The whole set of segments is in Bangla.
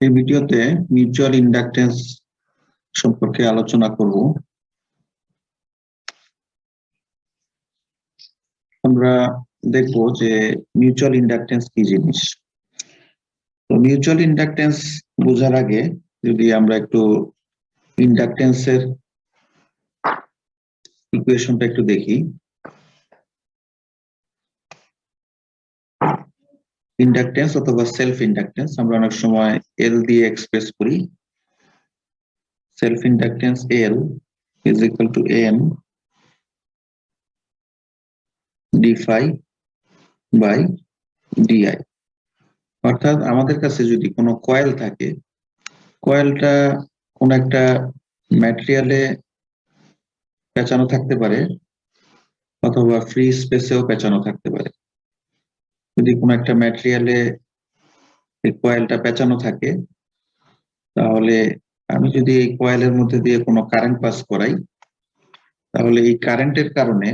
এই ভিডিওতে মিউচুয়াল ইন্ডাকটেন্স সম্পর্কে আলোচনা করব। আমরা দেখব যে মিউচুয়াল ইন্ডাকটেন্স কি জিনিস। তো মিউচুয়াল ইন্ডাকটেন্স বোঝার আগে যদি আমরা একটু ইন্ডাকটেন্সের ইকুয়েশনটা একটু দেখি। ইন্ডাকটেন্স অথবা সেলফ ইন্ডাকটেন্স আমরা অনেক সময় এল দিয়ে এক্সপ্রেস করি। Self inductance L is equal to M d phi by d I. অর্থাৎ আমাদের কাছে যদি কোনো কয়েল থাকে, কয়েলটা কোন একটা ম্যাটেরিয়ালে পেঁচানো থাকতে পারে অথবা ফ্রি স্পেসেও পেঁচানো থাকতে পারে। যদি কোনো একটা ম্যাটেরিয়ালে এই কয়েলটা পেঁচানো থাকে, তাহলে আমি যদি এই কয়েলের মধ্যে দিয়ে কোনো কারেন্ট পাস করাই, তাহলে এই কারেন্টের কারণে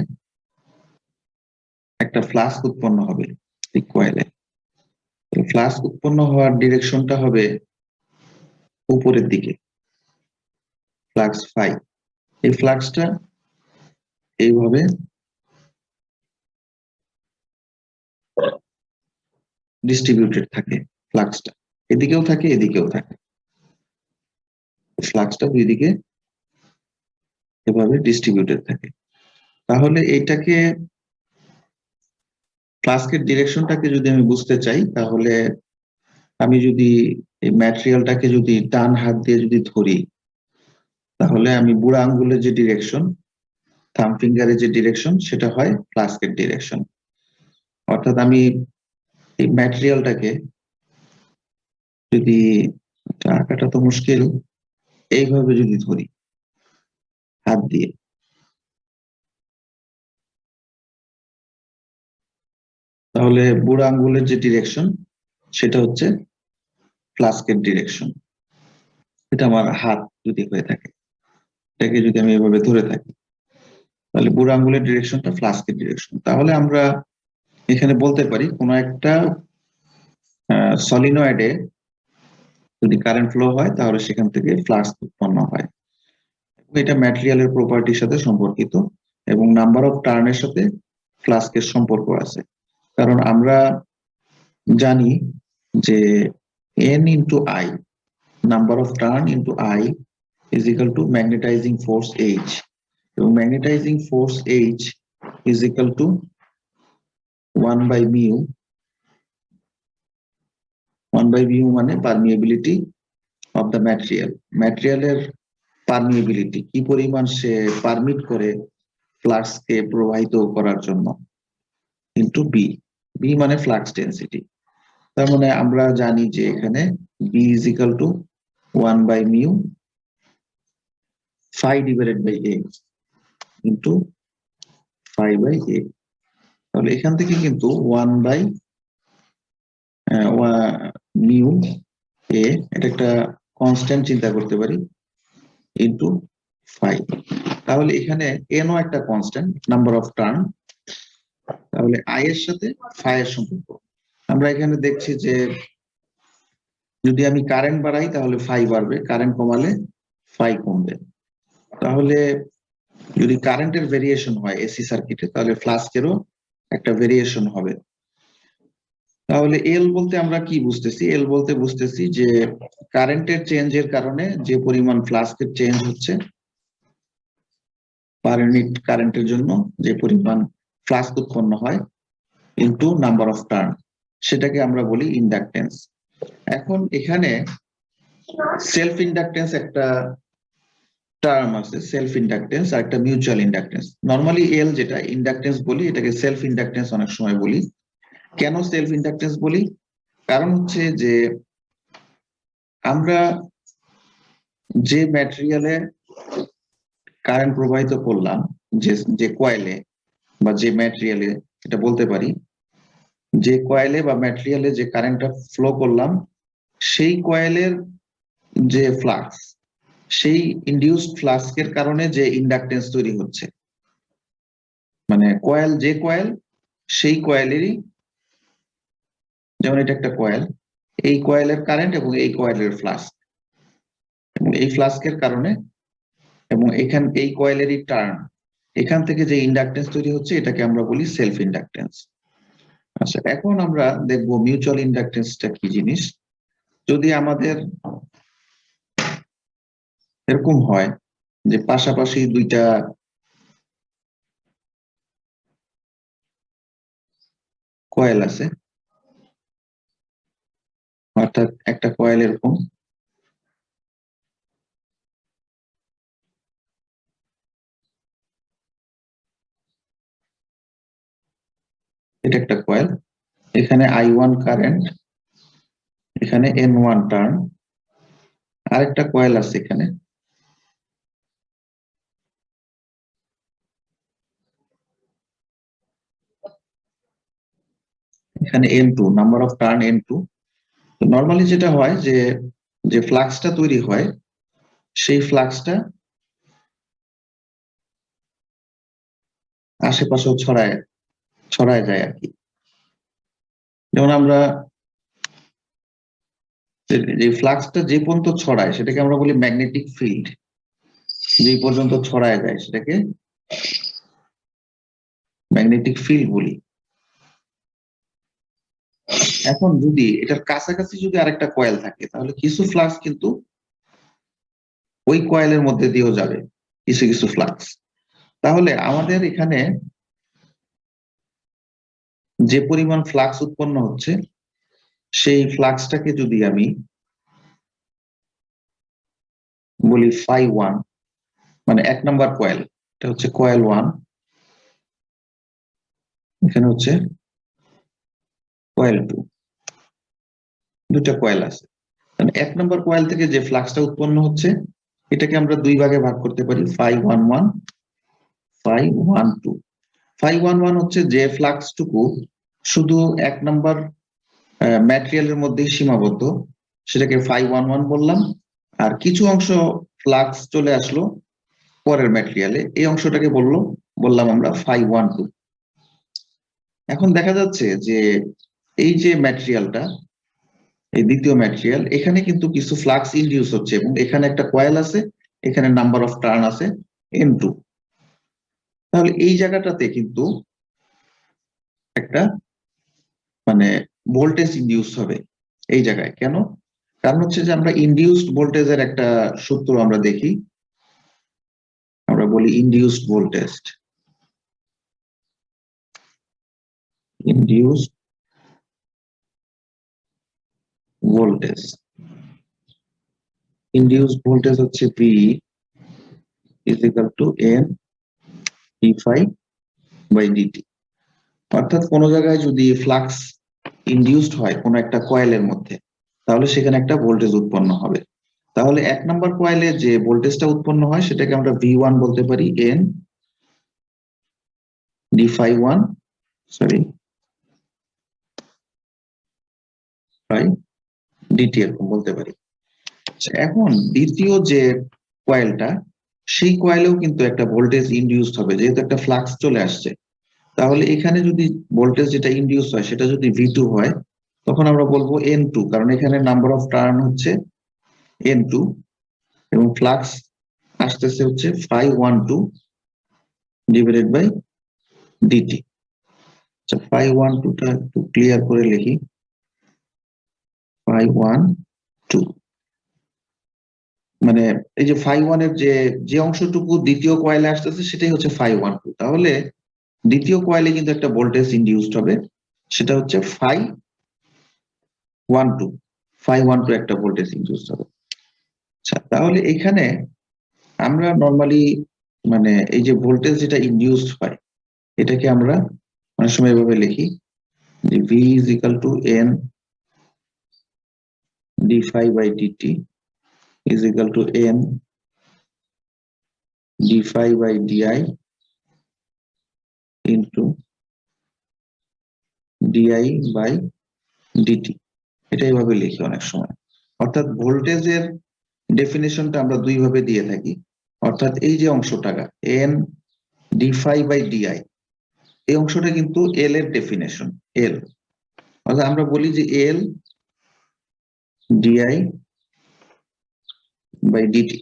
একটা ফ্লাক্স উৎপন্ন হবে এই কয়েলে। ফ্লাক্স উৎপন্ন হওয়ার ডিরেকশনটা হবে উপরের দিকে, ফ্লাক্স ফাই। এই ফ্লাক্সটা এইভাবে ডিস্ট্রিবিউটেড থাকে। ফ্লাক্সটা এদিকেও থাকে এদিকেও থাকে, ফ্লাক্সটা দুই দিকে এভাবে ডিস্ট্রিবিউটেড থাকে। তাহলে এইটাকে ফ্লাক্সের ডিরেকশনটাকে যদি আমি বুঝতে চাই, তাহলে আমি যদি এই ম্যাটেরিয়ালটাকে যদি ডান হাত দিয়ে যদি ধরি, তাহলে আমি বুড়া আঙ্গুলের যে ডিরেকশন, থাম ফিঙ্গারের যে ডিরেকশন, সেটা হয় ফ্লাক্সের ডিরেকশন। অর্থাৎ আমি এই ম্যাটেরিয়ালটাকে যদি, আঁকাটা তো মুশকিল, এইভাবে যদি ধরি হাত দিয়ে, তাহলে বুড়া আঙ্গুলের যে ডিরেকশন সেটা হচ্ছে ফ্লাস্কের ডিরেকশন। এটা আমার হাত যদি হয়ে থাকে, এটাকে যদি আমি এভাবে ধরে থাকি, তাহলে বুড়া আঙ্গুলের ডিরেকশনটা ফ্লাস্কের ডিরেকশন। তাহলে আমরা এখানে বলতে পারি কোনো একটা সলিনয়েডে যদি কারেন্ট ফ্লো হয়, তাহলে সেখান থেকে ফ্লাক্স উৎপন্ন হয়। এটা ম্যাটেরিয়ালের প্রপার্টির সাথে সম্পর্কিত এবং নাম্বার অফ টার্নের সাথে ফ্লাস্কের সম্পর্ক আছে। কারণ আমরা জানি যে n into I, number of turn into I is equal to magnetising force H, এবং magnetising force H is equal to 1 by mu। 1 by mu মানে পারমিয়েবিলিটি অফ দ্য ম্যাটেরিয়াল। ম্যাটেরিয়ালের পারমিয়েবিলিটি কি পরিমাণ সে পারমিট করে ফ্লাক্সকে প্রবাহিত করার জন্য, ইন্টু বি। বি মানে ফ্লাক্স ডেন্সিটি। তার মানে আমরা জানি যে এখানে B is equal to 1 by mu phi divided by a into phi by a। তাহলে এখান থেকে কিন্তু 1 by mu a, এটা একটা কনস্ট্যান্ট চিন্তা করতে পারি, ইন্টু phi। তাহলে এখানে n ও একটা কনস্ট্যান্ট, নাম্বার অফ টার্ন। তাহলে i এর সাথে phi এর সম্পর্ক আমরা এখানে দেখছি যে যদি আমি কারেন্ট বাড়াই তাহলে phi বাড়বে, কারেন্ট কমালে phi কমবে। তাহলে যদি কারেন্টের ভেরিয়েশন হয় এসি সার্কিটে, তাহলে ফ্লাক্সেরও একটা ভেরিয়েশন হবে। তাহলে এল বলতে আমরা কি বুঝতেছি? এল বলতে বুঝতেছি যে কারেন্টের চেঞ্জের কারণে যে পরিমাণ ফ্লাক্সের চেঞ্জ হচ্ছে, পার ইউনিট কারেন্টের জন্য যে পরিমাণ ফ্লাক্স উৎপন্ন হয় ইনটু নাম্বার অফ টার্ন, সেটাকে আমরা বলি ইন্ডাকটেন্স। এখন এখানে সেলফ ইন্ডাকটেন্স একটা টার্ম আছে, সেলফ ইন্ডাকটেন্স, আর একটা মিউচুয়াল ইন্ডাকটেন্স। নরমালি এল যেটা ইন্ডাকটেন্স বলি, এটাকে সেলফ ইন্ডাকটেন্স অনেক সময় বলি। কেন সেলফ ইন্ডাকটেন্স বলি? কারণ হচ্ছে যে আমরা যে ম্যাটেরিয়ালে কারেন্ট প্রবাহিত করলাম, যে কয়েলে বা যে ম্যাটেরিয়ালে, এটা বলতে পারি যে কয়েলে বা ম্যাটেরিয়ালে যে কারেন্টটা ফ্লো করলাম, সেই কয়েলের যে ফ্লাক্স, সেই ইনডিউসড ফ্লাক্সের কারণে যে ইন্ডাকটেন্স তৈরি হচ্ছে, মানে কয়েল যে কয়েল, সেই কয়েলেরই, যেমন এটা একটা কয়েল, এই কয়েলের কারেন্ট এবং এই কয়েলের ফ্লাক্স, এবং এই ফ্লাক্সের কারণে এবং এই কয়েলেরই টার্ন, এখান থেকে যে ইন্ডাকটেন্স তৈরি হচ্ছে এটাকে আমরা বলি সেলফ ইন্ডাকটেন্স। আচ্ছা, এখন আমরা দেখবো মিউচুয়াল ইন্ডাকটেন্সটা কি জিনিস। যদি আমাদের এরকম হয় যে পাশাপাশি দুইটা কয়েল আছে, অর্থাৎ একটা কয়েল এরকম, এটা একটা কয়েল, এখানে I1 কারেন্ট, এখানে N1 টার্ন, আরেকটা কয়েল আছে এখানে, এখানে N2, number of turn N2। তো নর্মালি যেটা হয় যে যে ফ্লাক্সটা তৈরি হয় সেই ফ্লাক্সটা আশেপাশেও ছড়ায় যায় আর কি। যেমন আমরা যে ফ্লাক্সটা যে পর্যন্ত ছড়ায় সেটাকে আমরা বলি ম্যাগনেটিক ফিল্ড, যে পর্যন্ত ছড়ায় যায় সেটাকে ম্যাগনেটিক ফিল্ড বলি। এখন যদি এটার কাছাকাছি যদি আরেকটা কয়েল থাকে তাহলে কিছু ফ্লাক্স কিন্তু ওই কয়েলের মধ্যে দিয়েও যাবে, কিছু কিছু ফ্লাক্স। তাহলে আমাদের এখানে যে পরিমাণ ফ্লাক্স উৎপন্ন হচ্ছে সেই ফ্লাক্সটাকে যদি আমি বলি φ1, মানে 1 নাম্বার কয়েল, এটা হচ্ছে কয়েল 1, এখানে হচ্ছে কয়েল 2, দুটা কয়েল আছে। 1 নাম্বার কয়েল থেকে যে ফ্লাক্সটা উৎপন্ন হচ্ছে এটাকে আমরা দুই ভাগে ভাগ করতে পারি, φ11, φ12। φ11 হচ্ছে যে ফ্লাক্সটুকু শুধু 1 নাম্বার ম্যাটেরিয়ালের মধ্যে সীমাবদ্ধ, সেটাকে φ11 বললাম। আর কিছু অংশ ফ্লাক্স চলে আসলো পরের ম্যাটেরিয়ালে, এই অংশটাকে বললাম আমরা φ12। এখন দেখা যাচ্ছে যে এই যে ম্যাটেরিয়ালটা, এই দ্বিতীয় ম্যাটেরিয়াল, এখানে কিন্তু কিছু ফ্লাক্স ইনডিউস হচ্ছে এবং এখানে একটা কয়েল আছে, এখানে নাম্বার অফ টার্ন আছে N2। তাহলে এই জায়গাটাতে কিন্তু একটা মানে ভোল্টেজ ইনডিউস হবে এই জায়গায়। কেন? কারণ হচ্ছে যে আমরা ইনডিউসড ভোল্টেজের একটা সূত্র আমরা দেখি, আমরা বলি induced voltage, induced voltage, induced voltage হচ্ছে V is equal to N d∅/dt। অর্থাৎ কোন জায়গায় যদি ফ্লাক্স ইনডিউসড হয় কোন একটা কয়েলের মধ্যে তাহলে সেখানে একটা ভোল্টেজ উৎপন্ন হবে। তাহলে 1 নাম্বার কয়েলে যে ভোল্টেজটা উৎপন্ন হয় সেটাকে আমরা V1 বলতে পারি, N d∅1 বাই dt এরকম বলতে পারি। এখন দ্বিতীয় যে কয়েলটা, সেই কয়েলেও কিন্তু একটা ভোল্টেজ ইনডিউসড হবে, যেহেতু একটা ফ্লাক্স চলে আসছে। তাহলে এখানে যদি ভোল্টেজ যেটা ইনডিউস হয় সেটা যদি V2 হয় তখন আমরা বলবো N2, কারণ এখানে নাম্বার অফ টার্ন হচ্ছে N2 এবং ফ্লাক্স আসতেছে হচ্ছে φ12 ডিভাইডেড বাই dt। আচ্ছা, φ12 টা একটু ক্লিয়ার করে লিখি, φ12 মানে এই যে φ1 এর যে অংশটুকু দ্বিতীয় কয়েলে আসতেছে সেটাই হচ্ছে φ12। তাহলে দ্বিতীয় কয়েলে কিন্তু একটা ভোল্টেজ ইনডিউসড হবে, সেটা হচ্ছে φ12 একটা ভোল্টেজ ইনডিউসড হবে। আচ্ছা, তাহলে এখানে আমরা নর্মালি মানে এই যে ভোল্টেজ যেটা ইনডিউসড হয় এটাকে আমরা অনেক সময় এভাবে লিখি যে V is equal to N d∅/dt is equal to N d∅/di into di/dt। এটা এইভাবে লিখি অনেক সময়। অর্থাৎ ভোল্টেজের ডেফিনেশনটা আমরা দুই ভাবে দিয়ে থাকি। অর্থাৎ এই যে অংশটা N d∅/di, এই অংশটা কিন্তু L এর ডেফিনেশন, L। অর্থাৎ আমরা বলি যে L ডিআই বাই ডিটি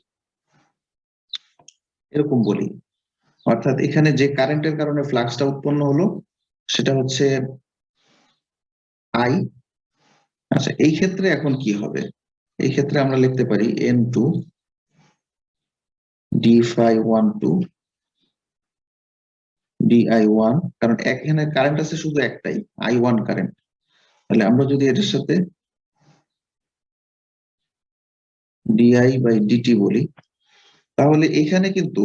এরকম বলি। অর্থাৎ এখানে যে কারেন্টের কারণে ফ্লাক্সটা উৎপন্ন হলো সেটা হচ্ছে আই। আচ্ছা, এই ক্ষেত্রে এখন কি হবে? এই ক্ষেত্রে আমরা লিখতে পারি N2 d∅12 di1, কারণ এখানে কারেন্ট আছে শুধু একটাই, I1 কারেন্ট। তাহলে আমরা যদি এটার সাথে ডিআই বাই ডিটি বলি, তাহলে এখানে কিন্তু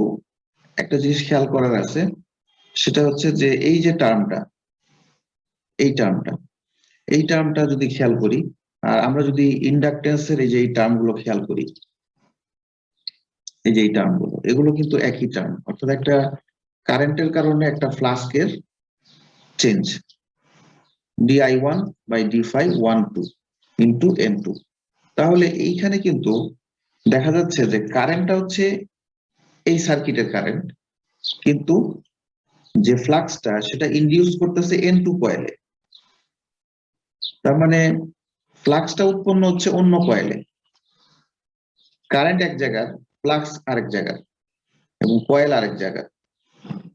একটা জিনিস খেয়াল করার আছে, সেটা হচ্ছে যে এই যে টার্মটা, এই টার্মটা এই টার্মটা যদি খেয়াল করি, আর আমরা যদি ইন্ডাকটেন্সের এই যে এই টার্মগুলো খেয়াল করি, এই যে এই টার্মগুলো, এগুলো কিন্তু একই টার্ম। অর্থাৎ একটা কারেন্টের কারণে একটা ফ্লাস্কের change di1 by d∅12 into N2। তাহলে এইখানে কিন্তু দেখা যাচ্ছে যে কারেন্টটা হচ্ছে এই সার্কিটের কারেন্ট, কিন্তু যে ফ্লাক্সটা সেটা ইনডিউস করতেছে N2 কয়েলে। তার মানে ফ্লাক্সটা উৎপন্ন হচ্ছে অন্য কয়েলে, কারেন্ট এক জায়গার, ফ্লাক্স আরেক জায়গার, এবং কয়েল আরেক জায়গার।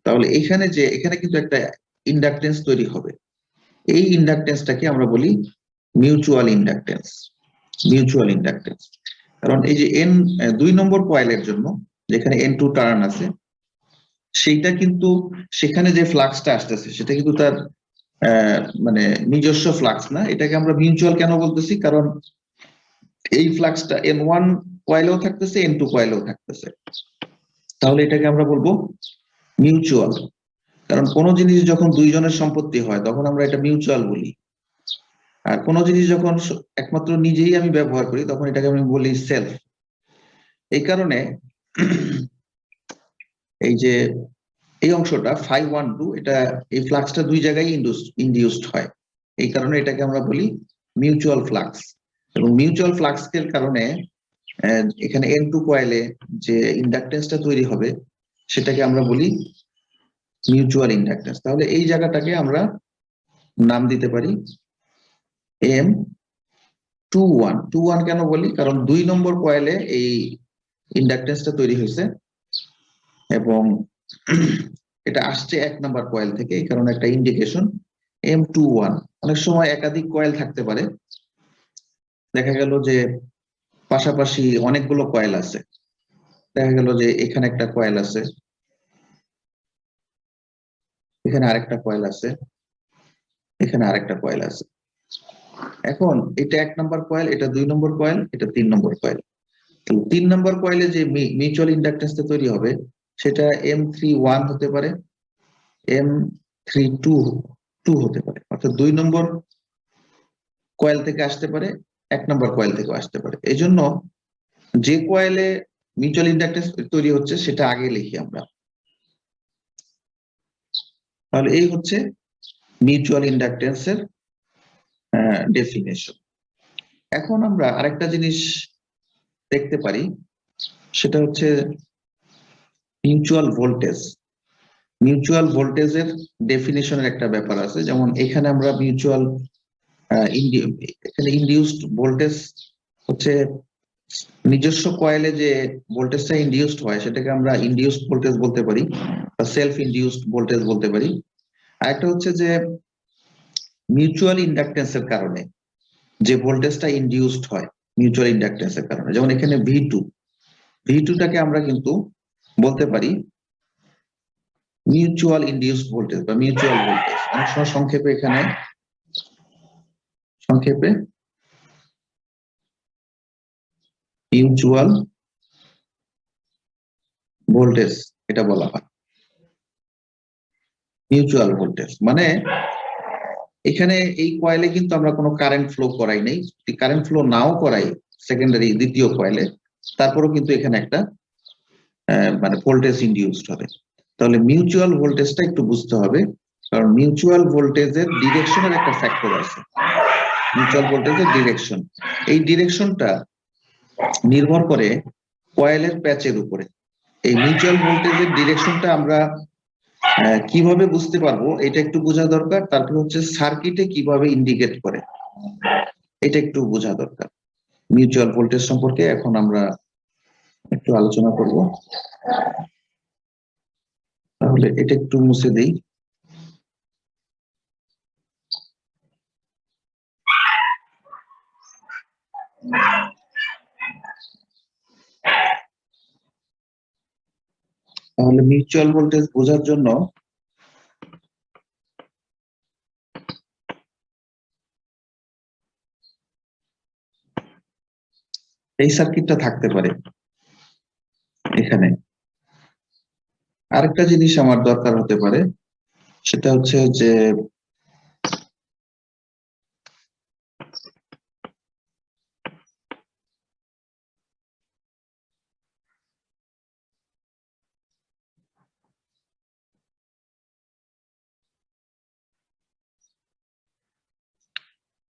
তাহলে এখানে কিন্তু একটা ইন্ডাকটেন্স তৈরি হবে। এই ইন্ডাকটেন্সটাকে আমরা বলি মিউচুয়াল ইন্ডাকটেন্স। মিউচুয়াল ইন্ডাকটেন্স, কারণ এই যে দুই নম্বর কয়েলের জন্য যেখানে N2 টার্ন আছে, সেইটা কিন্তু সেখানে যে ফ্লাক্সটা আসতেছে সেটা কিন্তু তার মানে নিজস্ব ফ্লাক্স না। এটাকে আমরা মিউচুয়াল কেন বলতেছি? কারণ এই ফ্লাক্সটা N1 কয়েলেও থাকতেছে, N2 কয়েলেও থাকতেছে। তাহলে এটাকে আমরা বলবো মিউচুয়াল। কারণ কোনো জিনিস যখন দুইজনের সম্পত্তি হয় তখন আমরা এটা মিউচুয়াল বলি, আর কোনো জিনিস যখন একমাত্র নিজেই আমি ব্যবহার করি তখন এটাকে আমি বলি সেলফ। এই কারণে এই যে এই অংশটা φ12, এটা এই ফ্লাক্সটা দুই জায়গায় ইনডিউসড হয়, এই কারণে এটাকে আমরা বলি মিউচুয়াল ফ্লাক্স। এবং মিউচুয়াল ফ্লাক্সের কারণে এখানে N2 কয়েলে যে ইন্ডাকটেন্সটা তৈরি হবে সেটাকে আমরা বলি মিউচুয়াল ইন্ডাকটেন্স। তাহলে এই জায়গাটাকে আমরা নাম দিতে পারি M21। কেন বলি? কারণ দুই নম্বর কয়েলে এই ইন্ডাকটেন্সটা তৈরি হয়েছে এবং এটা আসছে এক নম্বর কয়েল থেকে, এই কারণে একটা ইন্ডিকেশন M21। অনেক সময় একাধিক কয়েল থাকতে পারে, দেখা গেল যে পাশাপাশি অনেকগুলো কয়েল আছে, দেখা গেল যে এখানে একটা কয়েল আছে, এখানে আরেকটা কয়েল আছে, এখানে আরেকটা কয়েল আছে। এখন এটা এক নম্বর কয়েল, এটা দুই নম্বর কয়েল, এটা তিন নম্বর কয়েল। তাহলে তিন নম্বর কয়েলে যে মিউচুয়াল ইন্ডাকটেন্সটা তৈরি হবে সেটা M31 হতে পারে, M32 হতে পারে। অর্থাৎ দুই নম্বর কয়েল থেকে আসতে পারে, এক নম্বর কয়েল থেকেও আসতে পারে। এই জন্য যে কয়েলে মিউচুয়াল ইন্ডাকটেন্স তৈরি হচ্ছে সেটা আগে লিখি আমরা। তাহলে এই হচ্ছে মিউচুয়াল ইন্ডাকটেন্সের ডেফিনেশন। এখন আমরা আরেকটা জিনিস দেখতে পারি, সেটা হচ্ছে মিউচুয়াল ভোল্টেজ। মিউচুয়াল ভোল্টেজের ডেফিনেশনের একটা ব্যাপার আছে। যেমন এখানে আমরা মিউচুয়াল এখানে ইনডিউসড ভোল্টেজ হচ্ছে নিজস্ব কয়েলে যে ভোল্টেজটা ইনডিউসড হয় সেটাকে আমরা ইনডিউসড ভোল্টেজ বলতে পারি বা সেলফ ইনডিউসড ভোল্টেজ বলতে পারি। আরেকটা হচ্ছে যে মিউচুয়াল ইন্ডাকটেন্সের কারণে যে ভোল্টেজটা ইনডিউসড হয় মিউচুয়াল ইন্ডাকটেন্সের কারণে, যেমন এখানে V2টাকে আমরা কিন্তু বলতে পারি মিউচুয়াল ইনডিউসড ভোল্টেজ বা মিউচুয়াল ভোল্টেজ। অনেক সময় সংক্ষেপে মিউচুয়াল ভোল্টেজ এটা বলা হয়। মিউচুয়াল ভোল্টেজ মানে এখানে এই কয়েলে কিন্তু আমরা কোনো কারেন্ট ফ্লো করাই নাই, কারেন্ট ফ্লো নাও করাই সেকেন্ডারি দ্বিতীয় কয়েলে, তারপরেও কিন্তু এখানে একটা মানে ভোল্টেজ ইনডিউসড হবে। তাহলে মিউচুয়াল ভোল্টেজটা একটু বুঝতে হবে, কারণ মিউচুয়াল ভোল্টেজের ডিরেকশনের একটা ফ্যাক্টর আছে। মিউচুয়াল ভোল্টেজের ডিরেকশন, এই ডিরেকশনটা নির্ভর করে কয়েলের প্যাচের উপরে। এই মিউচুয়াল ভোল্টেজের ডিরেকশনটা আমরা কিভাবে বুঝতে পারবো এটা একটু বোঝা দরকার। তারপর হচ্ছে সার্কিটে কিভাবে ইন্ডিকেট করে এটা একটু বোঝা দরকার। মিউচুয়াল ভোল্টেজ সম্পর্কে এখন আমরা একটু আলোচনা করব। তাহলে এটা একটু মুছে দেই। তাহলে মিউচুয়াল ভোল্টেজ বোঝার জন্য এই সার্কিটটা থাকতে পারে। এখানে আরেকটা জিনিস আমার দরকার হতে পারে, সেটা হচ্ছে যে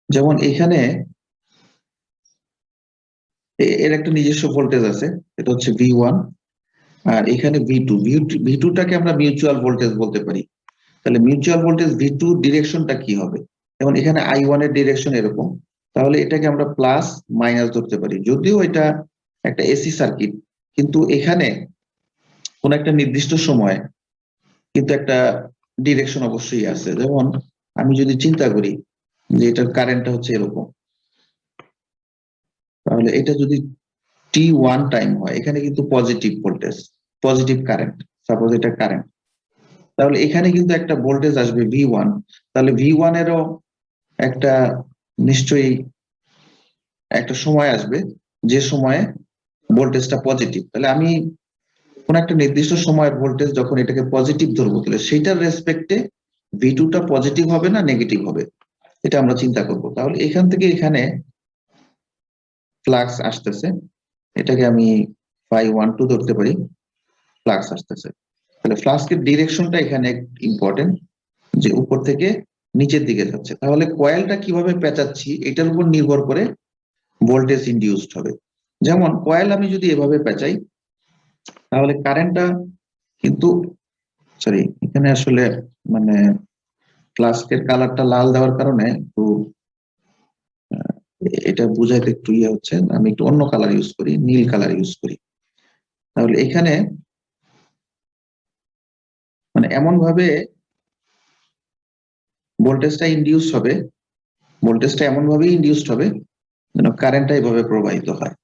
যেমন এখানে এর একটা নিজস্ব ভোল্টেজ আছে, এটা হচ্ছে V1, আর এখানে V2। V2টাকে আমরা মিউচুয়াল ভোল্টেজ বলতে পারি। তাহলে মিউচুয়াল ভোল্টেজ V2 ডিরেকশনটা কি হবে? যেমন এখানে I1 এর ডিরেকশন এরকম, তাহলে এটাকে আমরা প্লাস মাইনাস ধরতে পারি। যদিও এটা একটা এসি সার্কিট, কিন্তু এখানে কোন একটা নির্দিষ্ট সময় কিন্তু একটা ডিরেকশন অবশ্যই আছে। যেমন আমি যদি চিন্তা করি যে এটার কারেন্টটা হচ্ছে এরকম, তাহলে এটা যদি T1 টাইম হয়, এখানে কিন্তু positive voltage, positive current, suppose এটা কারেন্ট, তাহলে এখানে কিন্তু একটা ভোল্টেজ আসবে V1। তাহলে V1 এরও একটা নিশ্চয়ই একটা সময় আসবে যে সময়ে ভোল্টেজটা পজিটিভ। তাহলে আমি কোন একটা নির্দিষ্ট সময়ের ভোল্টেজ যখন এটাকে পজিটিভ ধরবো, তাহলে সেইটার রেসপেক্টে V2টা পজিটিভ হবে না নেগেটিভ হবে, এটা আমরা চিন্তা করব। তাহলে এখান থেকে এখানে ফ্লাক্স আসতেছে, এটাকে আমি φ12 ধরতে পারি, ফ্লাক্স আসতেছে। তাহলে ফ্লাক্সের ডিরেকশনটা এখানে ইম্পর্টেন্ট, যে উপর থেকে নিচের দিকে যাচ্ছে। তাহলে কয়েলটা কিভাবে পেঁচাচ্ছি এটার উপর নির্ভর করে ভোল্টেজ ইনডিউসড হবে। যেমন কয়েল আমি যদি এভাবে পেঁচাই, তাহলে কারেন্টটা কিন্তু, সরি এখানে আসলে মানে ফ্লাস্কের কালারটা লাল দেওয়ার কারণে একটু এটা বুঝাইতে একটু ইয়ে হচ্ছে, আমি একটু অন্য কালার ইউজ করি, নীল কালার ইউজ করি। তাহলে এখানে মানে এমন ভাবে ভোল্টেজটা ইনডিউস হবে, ভোল্টেজটা এমন ভাবে ইনডিউসড হবে যেন কারেন্টটা এভাবে প্রবাহিত হয়,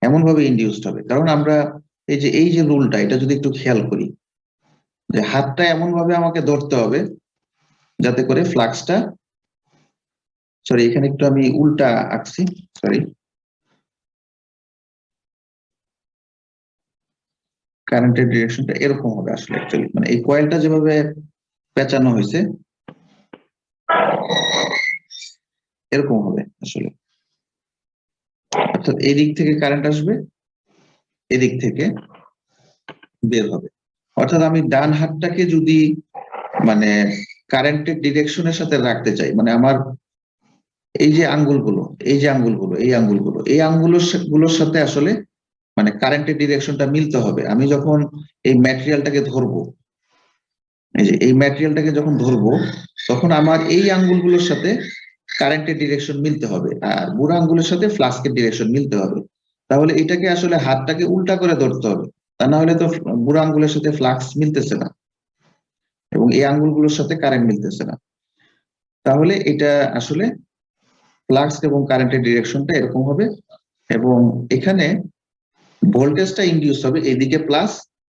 এমন ভাবে ইনডিউসড হবে। কারণ আমরা এই যে রুলটা, এটা যদি একটু খেয়াল করি, যে হাতটা এমন ভাবে আমাকে ধরতে হবে যাতে করে ফ্লাক্সটা, সরি এখানে একটু আমি উল্টা আঁকছি, সরি, কারেন্টের ডিরেকশনটা এরকম হবে আসলে। অ্যাকচুয়ালি মানে এই কয়েলটা যেভাবে পেঁচানো হয়েছে এরকম হবে আসলে। অর্থাৎ এই দিক থেকে কারেন্ট আসবে, এদিক থেকে বের হবে। অর্থাৎ আমি ডান হাতটাকে যদি মানে কারেন্টের ডিরেকশনের সাথে রাখতে চাই, মানে আমার এই যে আঙ্গুলগুলো, এই যে আঙ্গুলগুলো, এই আঙ্গুলগুলো, এই আঙ্গুলগুলোর সাথে আসলে মানে কারেন্টের ডিরেকশনটা মিলতে হবে। আমি যখন এই ম্যাটেরিয়ালটাকে ধরবো, এই যে এই ম্যাটেরিয়ালটাকে যখন ধরবো, তখন আমার এই আঙ্গুলগুলোর সাথে কারেন্টের ডিরেকশন মিলতে হবে, আর বুড়ো আঙ্গুলের সাথে ফ্লাস্কের ডিরেকশন মিলতে হবে। তাহলে এটাকে আসলে হাতটাকে উল্টা করে ধরতে হবে, তা না হলে তো বুড়ো আঙ্গুলের সাথে ফ্লাক্স মিলতেছে না এবং এই আঙ্গুলগুলোর সাথে কারেন্ট মিলতেছে না। তাহলে এটা আসলে ফ্লাক্স এবং কারেন্টের ডিরেকশনটা এরকম হবে, এবং এখানে ভোল্টেজটা ইনডিউস হবে এইদিকে প্লাস,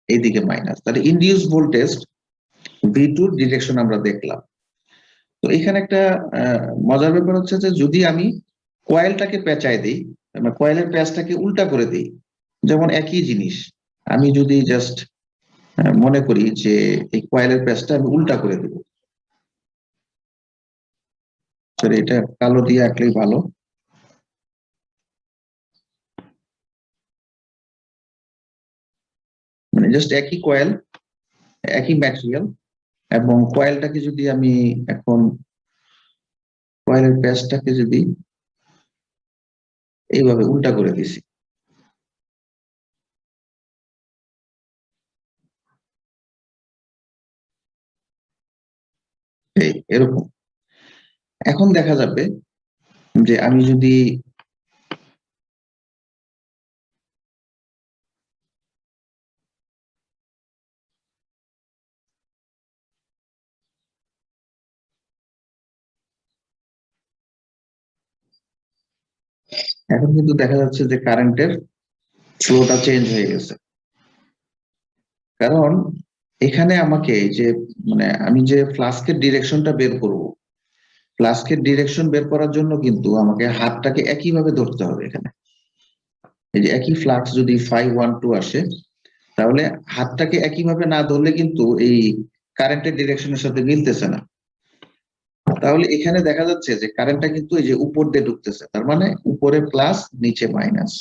এইদিকে মাইনাস। তাহলে ইনডিউস ভোল্টেজ V2 ডিরেকশন আমরা দেখলাম। তো এখানে একটা মজার ব্যাপার হচ্ছে যে যদি আমি কয়েলটাকে পেঁচায় দিই, মানে কয়েলের প্যাচটাকে উল্টা করে দিই, যেমন একই জিনিস আমি যদি জাস্ট মনে করি যে এই কয়েলের প্যাচটা আমি উল্টা করে দেব, সরি এটা কালো দিয়ে আঁকলেই ভালো। মানে জাস্ট একই কয়েল, একই ম্যাটেরিয়াল, এবং কয়েলটাকে যদি আমি এখন কয়েলের প্যাচটাকে যদি এইভাবে উল্টা করে দিছি, এই এরকম, এখন দেখা যাবে যে আমি যদি এখন কিন্তু দেখা যাচ্ছে যে কারেন্টের ফ্লোটা চেঞ্জ হয়ে গেছে, কারণ এখানে আমাকে যে মানে আমি যে ফ্লাস্কের ডিরেকশনটা বের করব, ফ্লাস্কের ডিরেকশন বের করার জন্য কিন্তু আমাকে হাতটাকে একইভাবে ধরতে হবে। এখানে এই যে একই ফ্লাক্স যদি 512 আসে, তাহলে হাতটাকে একইভাবে না ধরলে কিন্তু এই কারেন্টের ডিরেকশনের সাথে মিলতেছে না। তাহলে এখানে দেখা যাচ্ছে যে কারেন্টটা কিন্তু এই যে উপর দিয়ে ঢুকতেছে, তার মানে উপরে প্লাস নিচে মাইনাস,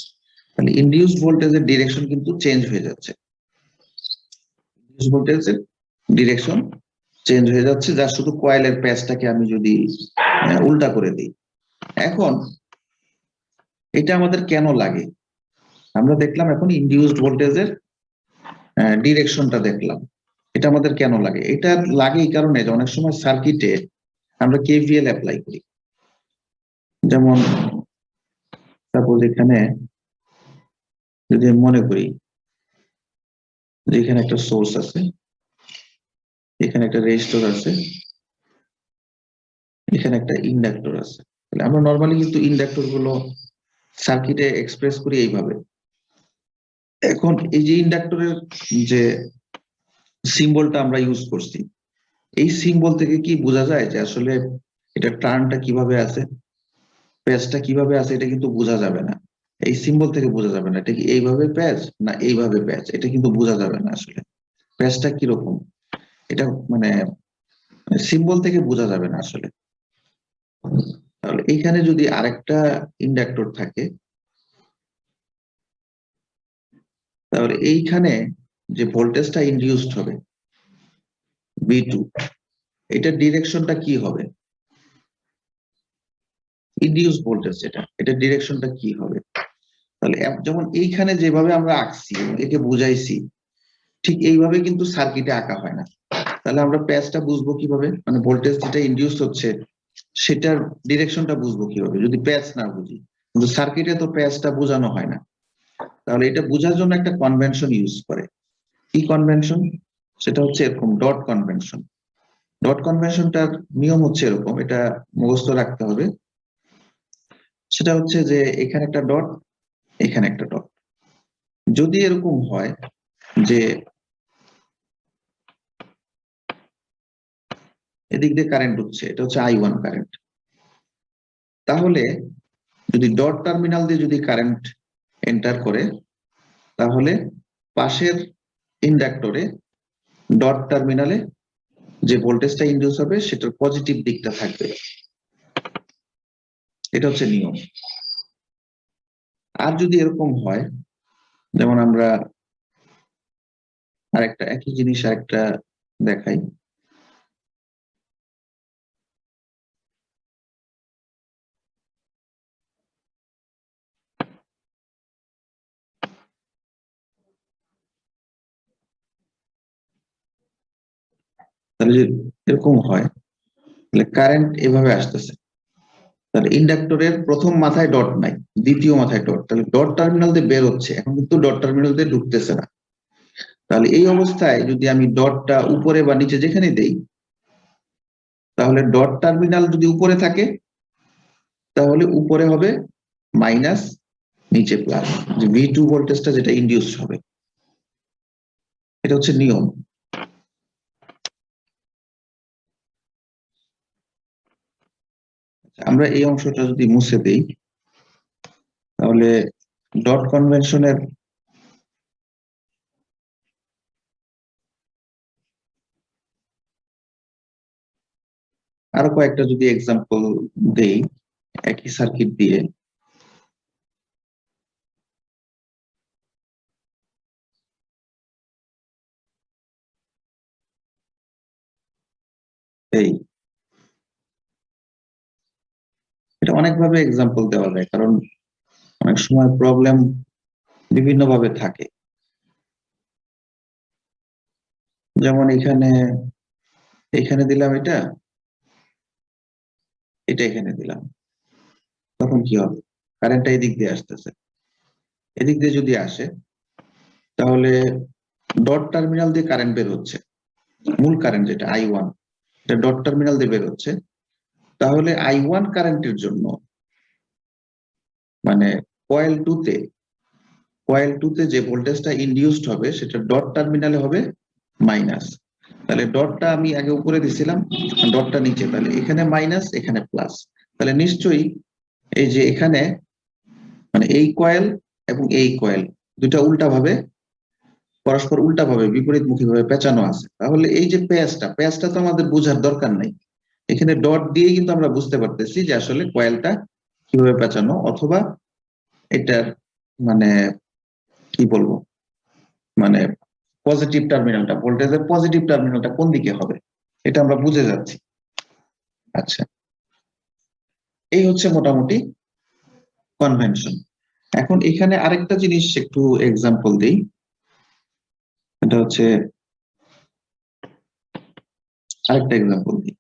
তাহলে ইনডিউস ভোল্টেজের ডিরেকশন কিন্তু চেঞ্জ হয়ে যাচ্ছে। ইনডিউস ভোল্টেজের ডিরেকশন চেঞ্জ হয়ে যাচ্ছে, যা শুধু কয়েলের প্যাচটাকে আমি যদি উল্টা করে দিই। এখন এটা আমাদের কেন লাগে আমরা দেখলাম, এখন ইনডিউসড ভোল্টেজের ডিরেকশনটা দেখলাম। এটা আমাদের কেন লাগে? এটা লাগে এই কারণে যে অনেক সময় সার্কিটে আমরা কেভিএল অ্যাপ্লাই করি। যেমন সাপোজ এখানে যদি মনে করি যে এখানে একটা সোর্স আছে, এখানে একটা রেজিস্টর আছে, এখানে একটা ইন্ডাক্টর আছে। তাহলে আমরা নর্মালি কিন্তু ইন্ডাক্টর গুলো সার্কিটে এক্সপ্রেস করি এইভাবে। এখন এই যে ইন্ডাক্টরের যে সিম্বলটা আমরা ইউজ করছি, এই সিম্বল থেকে কি বোঝা যায় যে আসলে এটা টার্নটা কিভাবে আছে, প্যাচটা কিভাবে আছে, এটা কিন্তু বোঝা যাবে না। এই সিম্বল থেকে বোঝা যাবে না এটা কি এইভাবে প্যাচ না এইভাবে প্যাচ, এটা কিন্তু বোঝা যাবে না আসলে প্যাচটা কিরকম। এটা মানে সিম্বল থেকে বোঝা যাবে না আসলে। তাহলে এইখানে যদি আরেকটা ইন্ডাক্টর থাকে, তাহলে এইখানে যে ভোল্টেজটা ইনডিউসড হবে V2, এটার ডিরেকশনটা কি হবে? ইনডিউস ভোল্টেজ যেটা, এটার ডিরেকশনটা কি হবে? তাহলে যেমন এইখানে যেভাবে আমরা আঁকছি, একে বুঝাইছি, ঠিক এইভাবে কিন্তু সার্কিটে আঁকা হয় না। তাহলে আমরা প্যাচটা বুঝবো কিভাবে, মানে ভোল্টেজ যেটা ইনডিউস হচ্ছে সেটার ডিরেকশনটা বুঝবো কিভাবে যদি প্যাচ না বুঝি? কিন্তু সার্কিটে তো প্যাচটা বোঝানো হয় না। তাহলে এটা বোঝার জন্য একটা কনভেনশন ইউজ করে। কি কনভেনশন? সেটা হচ্ছে এরকম ডট কনভেনশন। ডট কনভেনশনটার নিয়ম হচ্ছে এরকম, এটা মুখস্থ রাখতে হবে। সেটা হচ্ছে যে এখানে একটা ডট, এখানে একটা ডট। যদি এরকম হয় যে এদিক দিয়ে কারেন্ট হচ্ছে, এটা হচ্ছে I1 কারেন্ট, তাহলে যদি ডট টার্মিনাল দিয়ে যদি কারেন্ট এন্টার করে, তাহলে পাশের ইন্ডাক্টরে ডট টার্মিনালে যে ভোল্টেজটা ইনডিউস হবে সেটার পজিটিভ দিকটা থাকবে। এটা হচ্ছে নিয়ম। আর যদি এরকম হয়, যেমন আমরা আরেকটা একই জিনিস আরেকটা দেখাই। তাহলে যদি এরকম হয়, তাহলে কারেন্ট এভাবে আসতেছে, তাহলে ইন্ডাক্টরের প্রথম মাথায় ডট নাই, দ্বিতীয় মাথায় ডট, তাহলে ডট টার্মিনাল দিয়ে বের হচ্ছে, এখন কিন্তু ডট টার্মিনাল দিয়ে ঢুকতেছে না। তাহলে এই অবস্থায় যদি আমি ডটটা উপরে বা নিচে যেখানে দেই, তাহলে ডট টার্মিনাল যদি উপরে থাকে তাহলে উপরে হবে মাইনাস, নিচে প্লাস, যে V2 ভোল্টেজটা যেটা ইনডিউস হবে। এটা হচ্ছে নিয়ম। আমরা এই অংশটা যদি মুছে দেই, তাহলে ডট কনভেনশনের আরো কয়েকটা যদি এক্সাম্পল দেই একই সার্কিট দিয়ে। এই এটা অনেকভাবে এক্সাম্পল দেওয়া যায়, কারণ অনেক সময় প্রবলেম বিভিন্ন ভাবে থাকে। যেমন এখানে এখানে দিলাম এটা, এটা এখানে দিলাম, তখন কি হবে? কারেন্টটা এদিক দিয়ে আসতেছে, এদিক দিয়ে যদি আসে তাহলে ডট টার্মিনাল দিয়ে কারেন্ট বের হচ্ছে, মূল কারেন্ট যেটা I1 এটা ডট টার্মিনাল দিয়ে বের হচ্ছে। তাহলে I1 কারেন্টের জন্য মানে কয়েল 2 তে যে ভোল্টেজটা ইনডিউসড হবে সেটা ডট টার্মিনালে হবে মাইনাস। তাহলে ডটটা আমি আগে উপরে দিছিলাম, ডটটা নিচে, তাহলে এখানে মাইনাস এখানে প্লাস। তাহলে নিশ্চয়ই এই যে এখানে মানে এই কয়েল এবং এই কয়েল দুইটা উল্টা ভাবে, পরস্পর উল্টা ভাবে বিপরীতমুখী ভাবে পেঁচানো আছে। তাহলে এই যে পেঁচটা তো আমাদের বোঝার দরকার নাই, এখানে ডট দিয়ে কিন্তু আমরা বুঝতে পারতেছি যে আসলে কয়েলটা কিভাবে পেঁচানো, অথবা এটার মানে কি বলবো মানে পজিটিভ টার্মিনালটা, ভোল্টেজের পজিটিভ টার্মিনালটা কোন দিকে হবে এটা আমরা বুঝে যাচ্ছি। আচ্ছা, এই হচ্ছে মোটামুটি কনভেনশন। এখন এখানে আরেকটা জিনিস একটু এক্সাম্পল দিই, এটা হচ্ছে আরেকটা এক্সাম্পল দিই।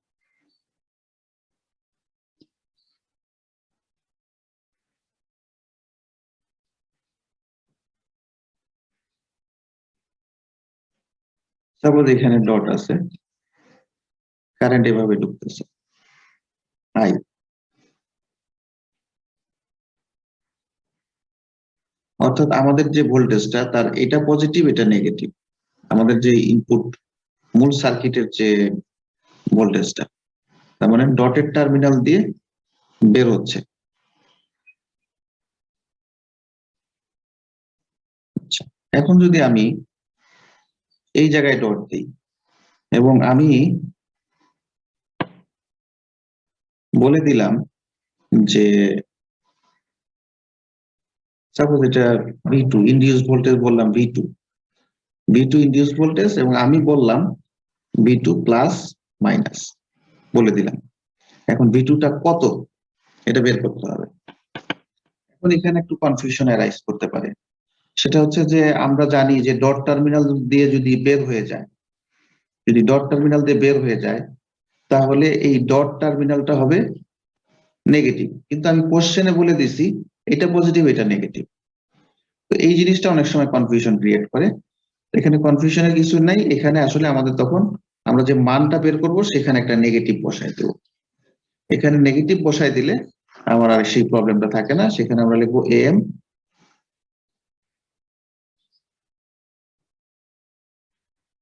সাপোজ এখানে ডট আছে, কারেন্ট এভাবে ঢুকতেছে আই, অর্থাৎ আমাদের যে ভোল্টেজটা তার এটা পজিটিভ এটা নেগেটিভ, আমাদের যে ইনপুট মূল সার্কিটের যে ভোল্টেজটা, তার মানে ডটের টার্মিনাল দিয়ে বের হচ্ছে। আচ্ছা, এখন যদি আমি এই জায়গায় ডট দিই এবং আমি বলে দিলাম যে সাপোজ এটা V2 ইনডিউস ভোল্টেজ বললাম, V2 ইনডিউস ভোল্টেজ, এবং আমি বললাম V2 প্লাস মাইনাস বলে দিলাম। এখন V2 টা কত এটা বের করতে হবে। এখন এখানে একটু কনফিউশন অ্যারাইজ করতে পারে, সেটা হচ্ছে যে আমরা জানি যে ডট টার্মিনাল দিয়ে যদি বের হয়ে যায়, যদি ডট টার্মিনাল দিয়ে বের হয়ে যায় তাহলে এই ডট টার্মিনালটা হবে নেগেটিভ, কিন্তু আমি কোশ্চেনে বলে দিছি এটা পজিটিভ এটা নেগেটিভ। তো এই জিনিসটা অনেক সময় কনফিউশন ক্রিয়েট করে। এখানে কনফিউশনের কিছু নাই, এখানে আসলে আমাদের তখন আমরা যে মানটা বের করব সেখানে একটা নেগেটিভ বসাই দেব। এখানে নেগেটিভ বসাই দিলে আমার আর সেই প্রবলেমটা থাকে না, সেখানে আমরা লিখবো AM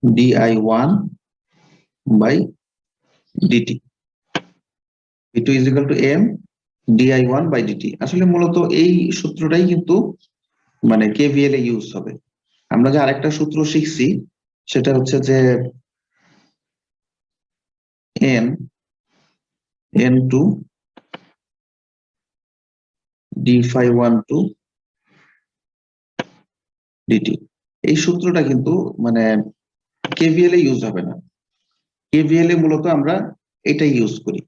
DI1 by DT, V2 is equal to AM DI1 by DT। আসলে মূলত এই সূত্রটাই কিন্তু মানে KVL এ ইউজ হবে। আমরা যে আরেকটা সূত্র শিখছি সেটা হচ্ছে যে N2 d∅12 dt, এই সূত্রটা কিন্তু মানে KVL এ ইউজ হবে না, KVL এ মূলত আমরা এটাই ইউজ করি।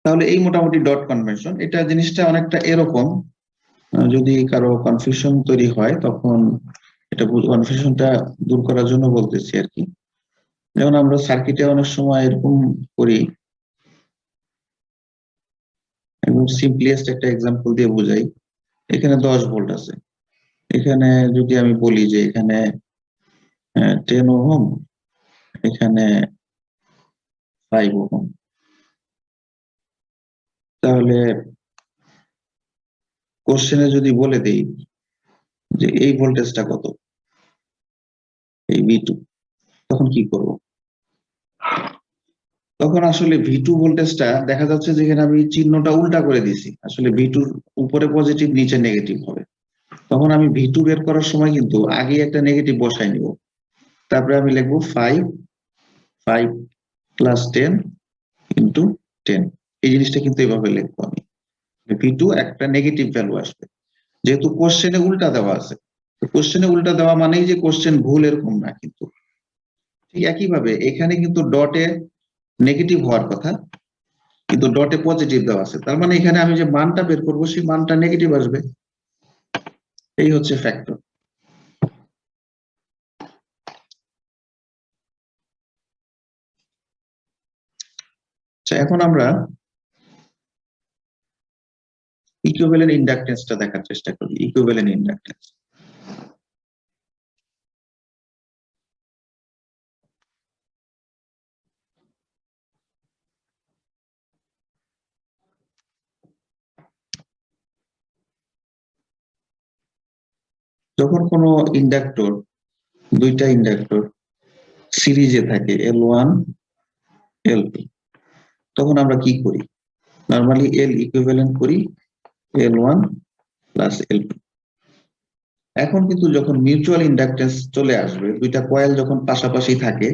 তাহলে এই মোটামুটি ডট কনভেনশন, এটা জিনিসটা অনেকটা এরকম, যদি কারো কনফিউশন তৈরি হয় তখন এটা কনফিউশনটা দূর করার জন্য বলতেছি আর কি। যেমন আমরা সার্কিটে অনেক সময় এরকম করি, এবং সিম্পলিয়েস্ট একটা এক্সাম্পল দিয়ে বোঝাই। এখানে 10 ভোল্ট আছে, এখানে যদি আমি বলি যে এখানে 10 ওহম, এখানে 5 ওহম, তাহলে কোশ্চেনে যদি বলে দেই যে এই ভোল্টেজটা কত, এই V2, তখন কি করব? তখন আসলে V2 ভোল্টেজটা দেখা যাচ্ছে যেখানে আমি চিহ্নটা উল্টা করে দিছি, আসলে V2 উপরে পজিটিভ নিচে নেগেটিভ হবে। তখন আমি V2 বের করার সময় কিন্তু আগে একটা নেগেটিভ বসাই নিব, তারপরে আমি লিখবো 5 প্লাস 10 ইন্টু 10। এই জিনিসটা কিন্তু এভাবে লিখবো আমি, V2 একটা নেগেটিভ ভ্যালু আসবে, যেহেতু কোশ্চেনে উল্টা দেওয়া আছে। কোশ্চেনে উল্টা দেওয়া মানেই যে কোশ্চেন ভুল এরকম না, কিন্তু ঠিক একইভাবে এখানে কিন্তু ডটে নেগেটিভ হওয়ার কথা, কিন্তু ডটে পজিটিভ দেওয়া আছে, তার মানে এখানে আমি যে মানটা বের করবো সেই মানটা নেগেটিভ আসবে। এই হচ্ছে ফ্যাক্টর। এখন আমরা ইকুইভ্যালেন্ট ইন্ডাকটেন্সটা দেখার চেষ্টা করি। ইকুইভ্যালেন্ট ইন্ডাকটেন্স যখন কোনো ইন্ডাক্টর, দুইটা ইন্ডাক্টর সিরিজে থাকে L1 L2, তখন আমরা কি করি? নরমালি L ইকুইভ্যালেন্ট করি L1 প্লাস L2। এখন কিন্তু যখন মিউচুয়াল ইন্ডাকটেন্স চলে আসবে, দুইটা কয়েল যখন পাশাপাশি থাকে,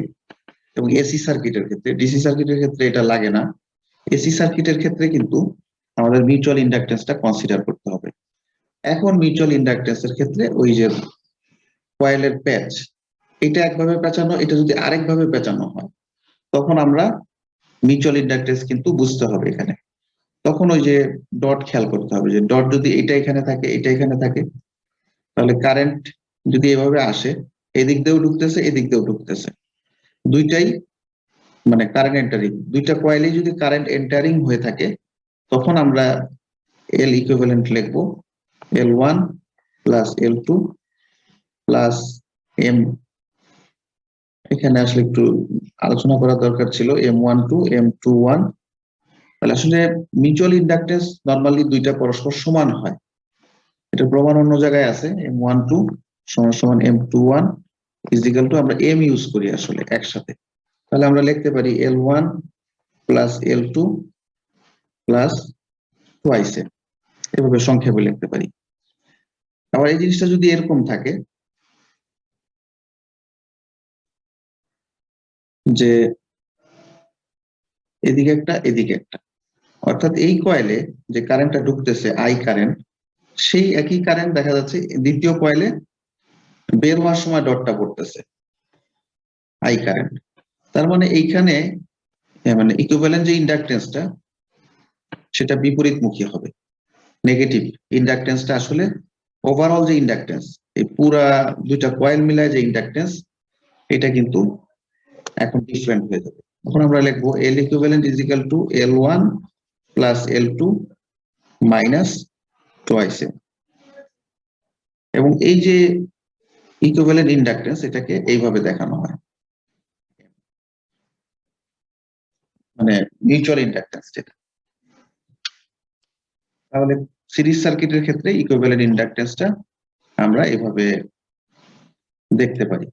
এবং এসি সার্কিটের ক্ষেত্রে, ডিসি সার্কিটের ক্ষেত্রে এটা লাগে না, এসি সার্কিটের ক্ষেত্রে কিন্তু আমাদের মিউচুয়াল ইন্ডাকটেন্সটা কনসিডার করতে হবে। এখন মিউচুয়াল ইন্ডাকটেন্সের ক্ষেত্রে ওই যে কয়েলের প্যাচ, এটা একভাবে পেঁচানো, এটা যদি আরেকভাবে পেঁচানো হয়, তখন আমরা মিউচুয়াল ইন্ডাকটেন্স কিন্তু বুঝতে হবে এখানে। তখন ওই যে ডট খেয়াল করতে হবে, যে ডট যদি এটা এখানে থাকে, এটা এখানে থাকে, তাহলে কারেন্ট যদি এভাবে আসে, এদিক দিয়েও ঢুকতেছে, এদিক দিয়েও ঢুকতেছে, দুইটাই মানে কারেন্ট এন্টারিং, দুইটা কয়েলে যদি কারেন্ট এন্টারিং হয়ে থাকে, তখন আমরা এল ইকুইভ্যালেন্ট লিখবো L1 plus L2 plus M, এখানে আসলে একটু আলোচনা করা দরকার ছিল, M12 M21। তাহলে আসলে মিউচুয়াল ইন্ডাকটেন্স নরমালি দুইটা পরস্পর সমান হয়, এটা প্রমাণ অন্য জায়গায় আছে। M12 সমান সমান M21 ইজিক্যাল টু, আমরা এম ইউজ করি আসলে একসাথে, তাহলে আমরা লিখতে পারি L1 plus L2 plus twice M, এভাবে সংক্ষেপে লিখতে পারি। আবার এই জিনিসটা যদি এরকম থাকে যে এদিকে একটা এদিকে একটা, অর্থাৎ এই কয়েলে যে কারেন্টটা ঢুকতেছে আই কারেন্ট, সেই একই কারেন্ট দেখা যাচ্ছে দ্বিতীয় কয়েলে বের হওয়ার সময় ডটটা পড়তেছে আই কারেন্ট। তার মানে এইখানে মানে ইকুইভ্যালেন্ট যে ইন্ডাকটেন্সটা সেটা বিপরীতমুখী হবে, নেগেটিভ। ইন্ডাকটেন্সটা আসলে ওভারঅল যে ইন্ডাকটেন্স, এই পুরা দুইটা কয়েল মিলায় যে ইন্ডাকটেন্স, এটা কিন্তু এখন ডিফারেন্ট হয়ে যাবে। এখন আমরা লিখবো L equivalent is equal to L1 plus L2 minus twice M. এবং এই যে ইকুইভ্যালেন্ট ইন্ডাকটেন্স, এটাকে এইভাবে দেখানো হয়, মানে মিউচুয়াল ইন্ডাকটেন্স যেটা। তাহলে সিরিজ সার্কিটের ক্ষেত্রে ইকুইভ্যালেন্ট ইন্ডাকটেন্সটা আমরা এভাবে দেখতে পারি।